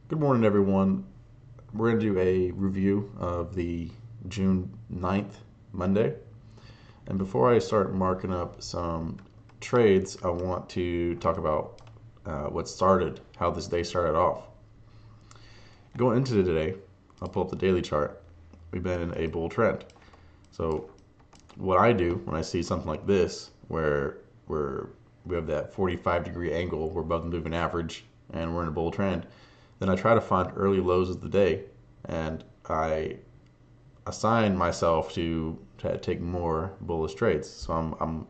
Good morning, everyone. We're going to do a review of the June 9th, Monday. And before I start marking up some trades, I want to talk about how this day started off. Going into today, I'll pull up the daily chart. We've been in a bull trend. So what I do when I see something like this, where we have that 45-degree angle, we're above the moving average, and we're in a bull trend, then I try to find early lows of the day, and I assign myself to take more bullish trades. So I'm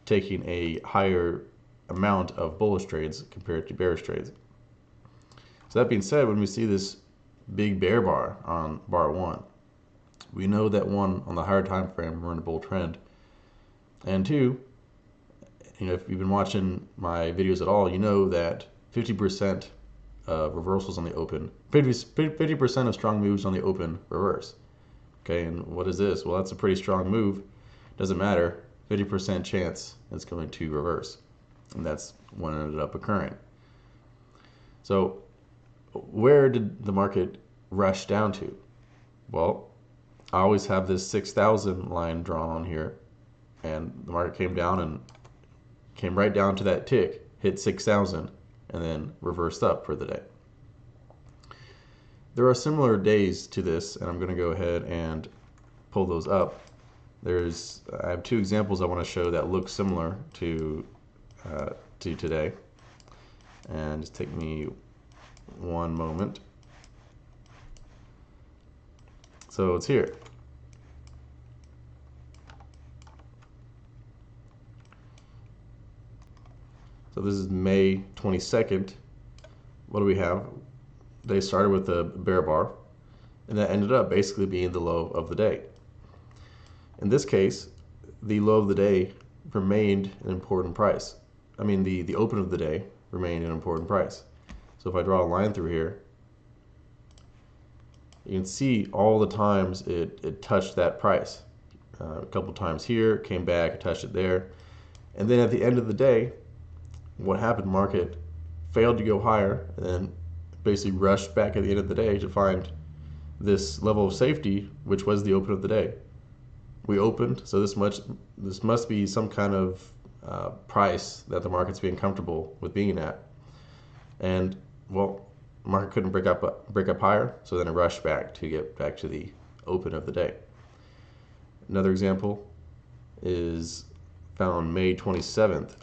taking a higher amount of bullish trades compared to bearish trades. So that being said, when we see this big bear bar on bar 1, we know that one, on the higher time frame, we're in a bull trend, and two, if you've been watching my videos at all, you know that 50% of reversals on the open, 50% of strong moves on the open reverse. Okay, and what is this? Well, that's a pretty strong move. Doesn't matter. 50% chance it's going to reverse, and that's what ended up occurring. So, where did the market rush down to? Well, I always have this 6,000 line drawn on here, and the market came down and came right down to that tick, hit 6,000, and then reversed up for the day. There are similar days to this, and I'm going to go ahead and pull those up. I have two examples I want to show that look similar to today, and just take me one moment. So it's here. So this is May 22nd. What do we have? They started with a bear bar, and that ended up basically being the low of the day. In this case, the low of the day remained an important price. I mean, the open of the day remained an important price. So if I draw a line through here, you can see all the times it touched that price. A couple times here, came back, touched it there. And then at the end of the day, what happened? Market failed to go higher, and then basically rushed back at the end of the day to find this level of safety, which was the open of the day. We opened, so this must be some kind of price that the market's being comfortable with being at. And well, the market couldn't break up higher, so then it rushed back to get back to the open of the day. Another example is found May 27th.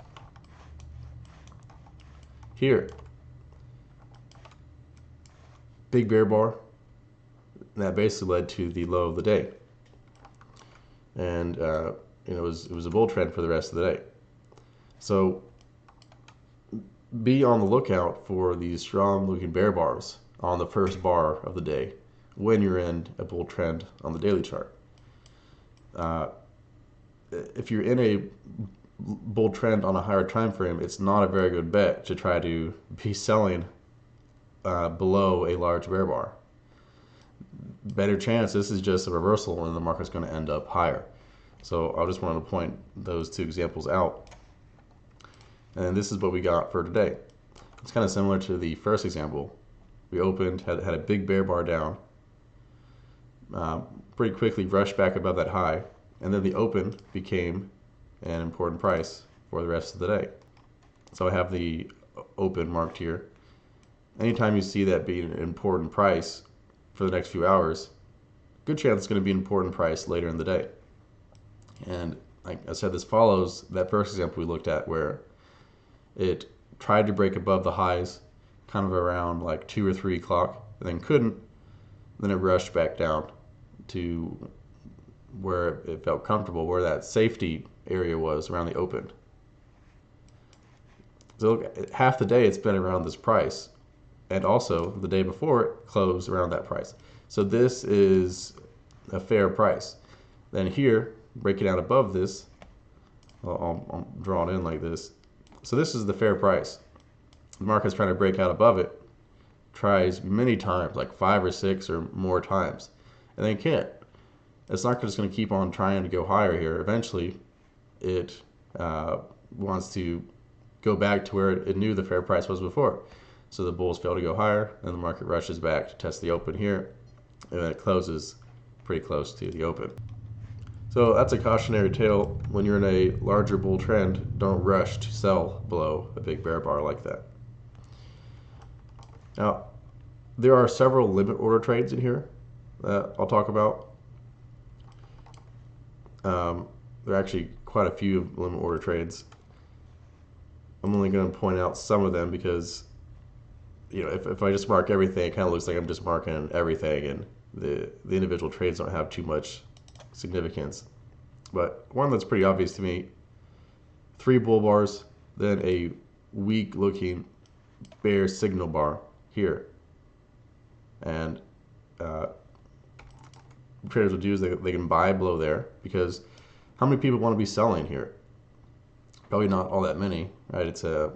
Here, big bear bar, and that basically led to the low of the day. And it was a bull trend for the rest of the day. So be on the lookout for these strong looking bear bars on the first bar of the day when you're in a bull trend on the daily chart. If you're in a bull trend on a higher time frame, it's not a very good bet to try to be selling below a large bear bar. Better chance this is just a reversal and the market's going to end up higher. So I just wanted to point those two examples out. And this is what we got for today. It's kind of similar to the first example. We opened, had a big bear bar down, pretty quickly rushed back above that high, and then the open became an important price for the rest of the day. So I have the open marked here. Anytime you see that being an important price for the next few hours, good chance it's going to be an important price later in the day. And like I said, this follows that first example we looked at where it tried to break above the highs kind of around like 2 or 3 o'clock and then couldn't. Then it rushed back down to where it felt comfortable, where that safety area was around the open. So look, half the day it's been around this price, and also the day before it closed around that price. So this is a fair price. Then here, breaking out above this, I'll draw it in like this. So this is the fair price. The market's trying to break out above it, tries many times, like 5 or 6 or more times, and they can't. It's not just going to keep on trying to go higher here. Eventually, it wants to go back to where it knew the fair price was before. So the bulls fail to go higher, and the market rushes back to test the open here, and then it closes pretty close to the open. So that's a cautionary tale. When you're in a larger bull trend, don't rush to sell below a big bear bar like that. Now, there are several limit order trades in here that I'll talk about. There are actually quite a few limit order trades. I'm only going to point out some of them because, if I just mark everything, it kind of looks like I'm just marking everything, and the individual trades don't have too much significance. But one that's pretty obvious to me: 3 bull bars, then a weak-looking bear signal bar here, and traders will do is they can buy below there, because how many people want to be selling here? Probably not all that many, right? You're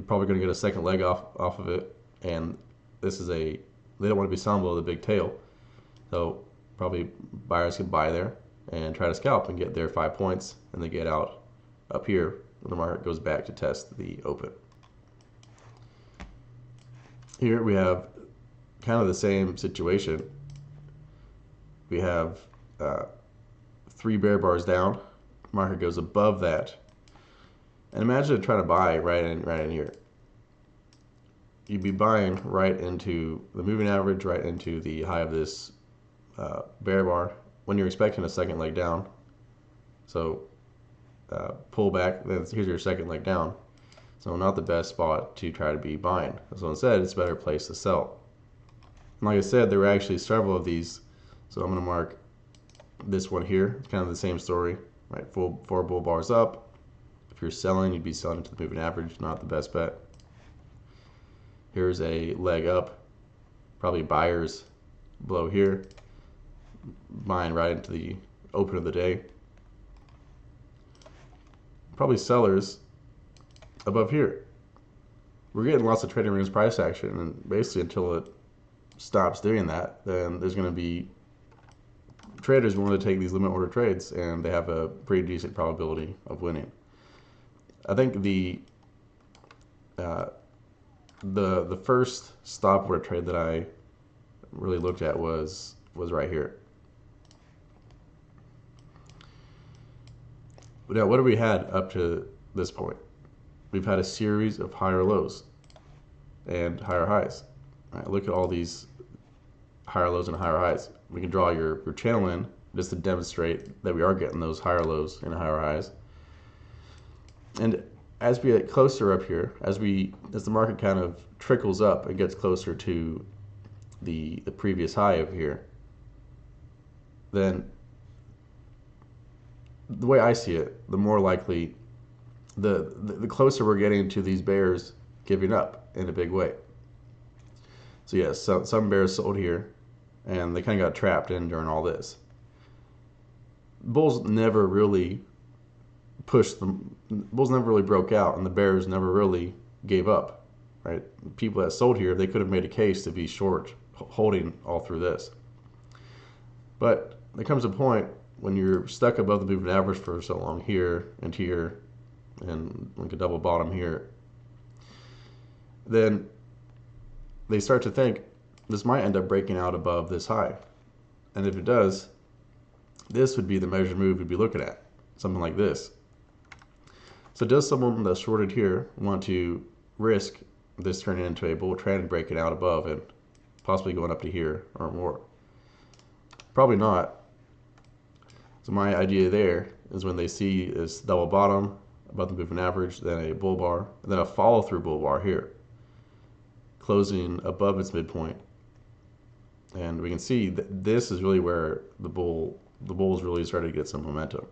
probably going to get a second leg off of it, and they don't want to be selling below the big tail, so probably buyers can buy there and try to scalp and get their 5 points, and they get out up here when the market goes back to test the open. Here we have kind of the same situation. We have 3 bear bars down. Market goes above that, and imagine trying to buy right in here. You'd be buying right into the moving average, right into the high of this bear bar when you're expecting a second leg down. So pull back, then here's your second leg down. So not the best spot to try to be buying. So instead, it's a better place to sell. And like I said, there were actually several of these. So I'm going to mark this one here. It's kind of the same story, right? 4 bull bars up. If you're selling, you'd be selling to the moving average, not the best bet. Here's a leg up, probably buyers below here, buying right into the open of the day. Probably sellers above here. We're getting lots of trading range price action, and basically until it stops doing that, then there's going to be traders willing to take these limit order trades, and they have a pretty decent probability of winning. I think the first stop order trade that I really looked at was right here. Now, what have we had up to this point? We've had a series of higher lows and higher highs. All right, look at all these higher lows and higher highs. We can draw your channel in just to demonstrate that we are getting those higher lows and higher highs. And as we get closer up here, as the market kind of trickles up and gets closer to the previous high over here, then the way I see it, the more likely, the closer we're getting to these bears giving up in a big way. So yes, some bears sold here, and they kind of got trapped in during all this. Bulls never really broke out, and the bears never really gave up, right? People that sold here, they could have made a case to be short, holding all through this. But there comes a point when you're stuck above the moving average for so long here and here, and like a double bottom here, then they start to think this might end up breaking out above this high. And if it does, this would be the measured move we'd be looking at, something like this. So does someone that's shorted here want to risk this turning into a bull trend and breaking out above and possibly going up to here or more? Probably not. So my idea there is when they see this double bottom above the moving average, then a bull bar, and then a follow through bull bar here, closing above its midpoint. And we can see that this is really where the bulls really started to get some momentum.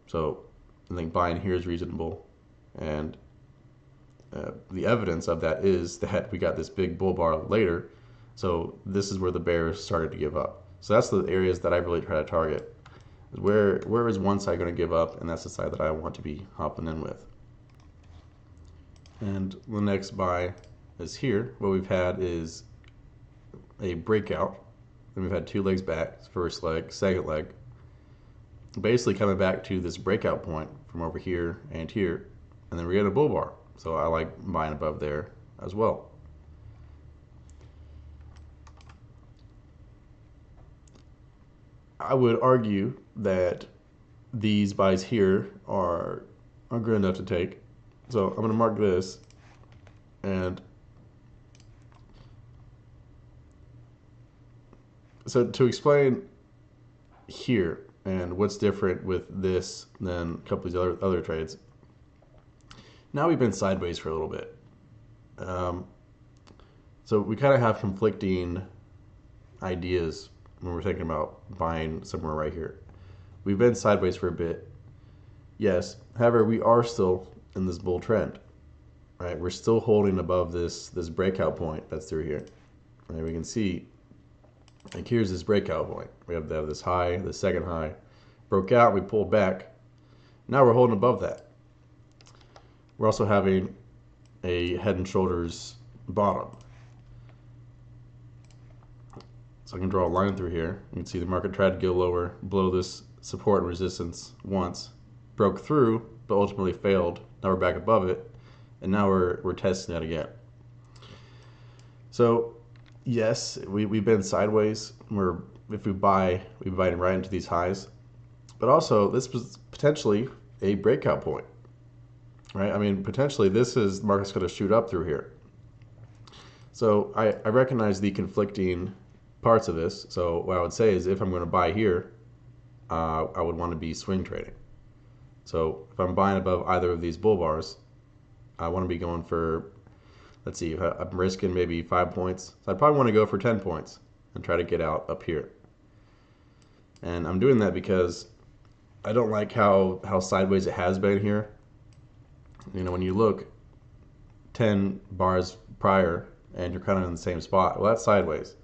So I think buying here is reasonable, and the evidence of that is that we got this big bull bar later. So this is where the bears started to give up. So that's the areas that I really try to target. Where is one side going to give up, and that's the side that I want to be hopping in with. And the next buy is here. What we've had is a breakout. Then we've had 2 legs back, first leg, second leg. Basically coming back to this breakout point from over here and here, and then we get a bull bar. So I like buying above there as well. I would argue that these buys here are good enough to take. So I'm going to mark this, and so to explain here and what's different with this than a couple of these other trades. Now we've been sideways for a little bit. So we kind of have conflicting ideas when we're thinking about buying somewhere right here. We've been sideways for a bit, yes. However, we are still in this bull trend, right? We're still holding above this breakout point that's through here. And we can see, like, here's this breakout point. We have this high, the second high, broke out, we pulled back. Now we're holding above that. We're also having a head and shoulders bottom. So I can draw a line through here. You can see the market tried to go lower, below this support and resistance once, broke through, but ultimately failed. Now we're back above it, and now we're testing that again. So yes, we've been sideways. If we buy right into these highs, but also this was potentially a breakout point, right? I mean, potentially the market's going to shoot up through here. So I recognize the conflicting parts of this. So what I would say is, if I'm going to buy here, I would want to be swing trading. So if I'm buying above either of these bull bars, I want to be going for, let's see, I'm risking maybe 5 points. So I'd probably want to go for 10 points and try to get out up here. And I'm doing that because I don't like how sideways it has been here. You know, when you look 10 bars prior and you're kind of in the same spot, well, that's sideways.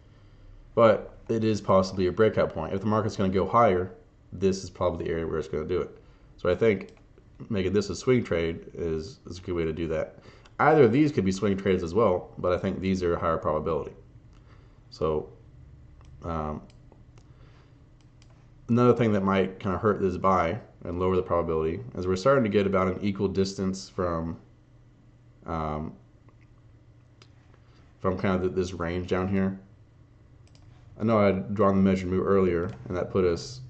But it is possibly a breakout point. If the market's going to go higher, this is probably the area where it's going to do it. So I think making this a swing trade is a good way to do that. Either of these could be swing trades as well, but I think these are a higher probability. So another thing that might kind of hurt this buy and lower the probability is we're starting to get about an equal distance from kind of this range down here. I know I had drawn the measured move earlier, and that put us.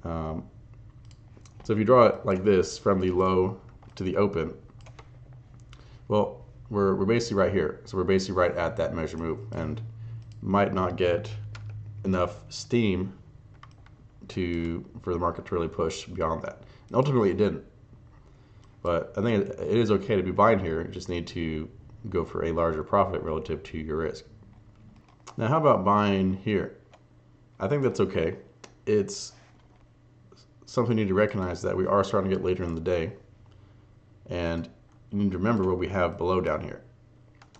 So if you draw it like this from the low to the open, well, we're basically right here. So we're basically right at that measured move, and might not get enough steam for the market to really push beyond that. And ultimately, it didn't. But I think it is okay to be buying here. You just need to go for a larger profit relative to your risk. Now, how about buying here? I think that's okay. It's something you need to recognize that we are starting to get later in the day. And you need to remember what we have below down here.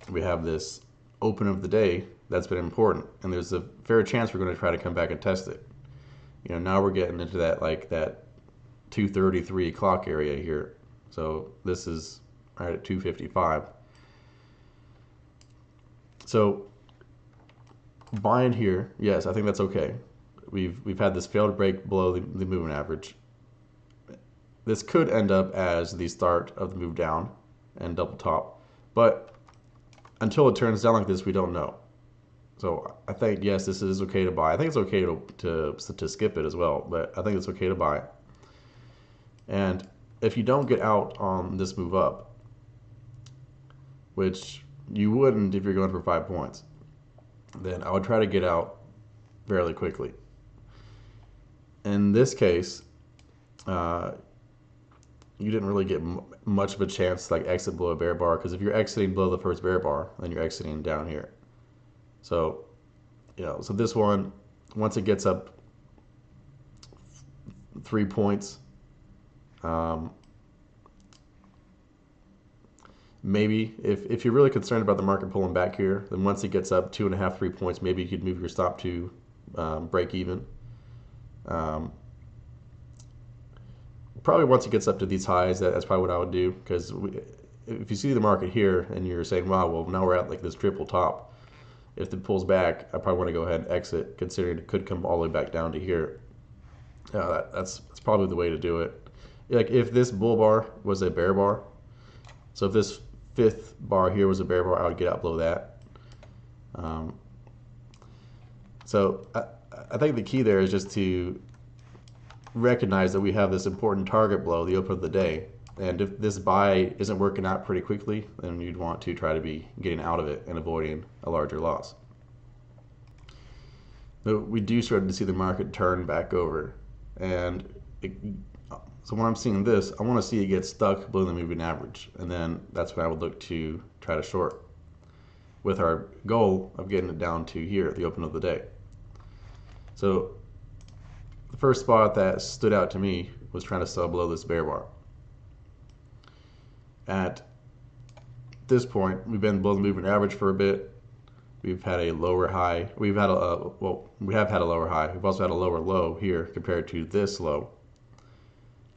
We have this open of the day that's been important. And there's a fair chance we're going to try to come back and test it. You know, now we're getting into that 2:30, 3 o'clock area here. So this is right at 2:55. So buying here, yes, I think that's okay. We've had this failed break below the moving average. This could end up as the start of the move down and double top, but until it turns down like this, we don't know. So I think, yes, this is okay to buy. I think it's okay to skip it as well, but I think it's okay to buy. And if you don't get out on this move up, which you wouldn't if you're going for 5 points, then I would try to get out fairly quickly. In this case, you didn't really get much of a chance to exit below a bear bar, because if you're exiting below the first bear bar, then you're exiting down here. So, so this one, once it gets up 3 points, maybe if you're really concerned about the market pulling back here, then once it gets up 2.5, 3 points, maybe you could move your stop to break even. Probably once it gets up to these highs, that's probably what I would do, because if you see the market here and you're saying, wow, well, now we're at this triple top, if it pulls back, I probably want to go ahead and exit, considering it could come all the way back down to here. That's probably the way to do it. If this bull bar was a bear bar, so if this fifth bar here was a bear bar, I would get out below that. So I think the key there is just to recognize that we have this important target below the open of the day. And if this buy isn't working out pretty quickly, then you'd want to try to be getting out of it and avoiding a larger loss. But we do start to see the market turn back over. And so when I'm seeing this, I want to see it get stuck below the moving average. And then that's when I would look to try to short, with our goal of getting it down to here at the open of the day. So the first spot that stood out to me was trying to sell below this bear bar. At this point, we've been below the moving average for a bit. We've had a lower high. We have had a lower high. We've also had a lower low here compared to this low.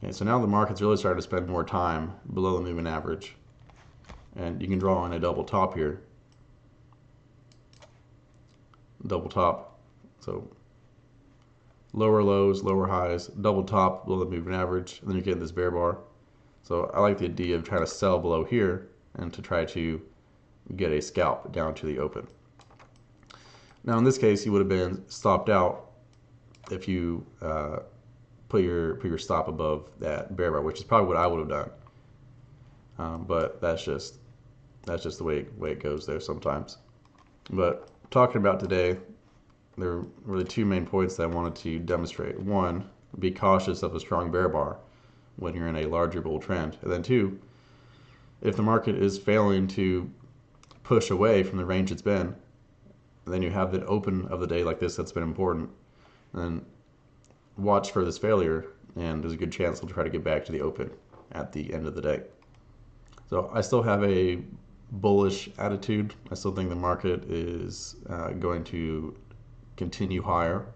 Okay, so now the market's really starting to spend more time below the moving average. And you can draw in a double top here. Double top. So lower lows, lower highs, double top below the moving average, and then you get this bear bar. So I like the idea of trying to sell below here and to try to get a scalp down to the open. Now in this case, you would have been stopped out if you put your stop above that bear bar, which is probably what I would have done. But that's just the way it goes there sometimes. But talking about today, there are really two main points that I wanted to demonstrate. One, be cautious of a strong bear bar when you're in a larger bull trend. And then two, if the market is failing to push away from the range it's been, then you have the open of the day like this that's been important. And then watch for this failure, and there's a good chance they'll try to get back to the open at the end of the day. So I still have a bullish attitude. I still think the market is going to continue higher,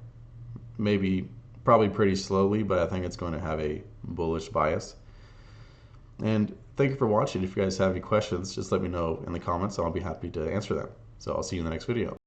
probably pretty slowly, but I think it's going to have a bullish bias. And thank you for watching. If you guys have any questions, just let me know in the comments. I'll be happy to answer them. So I'll see you in the next video.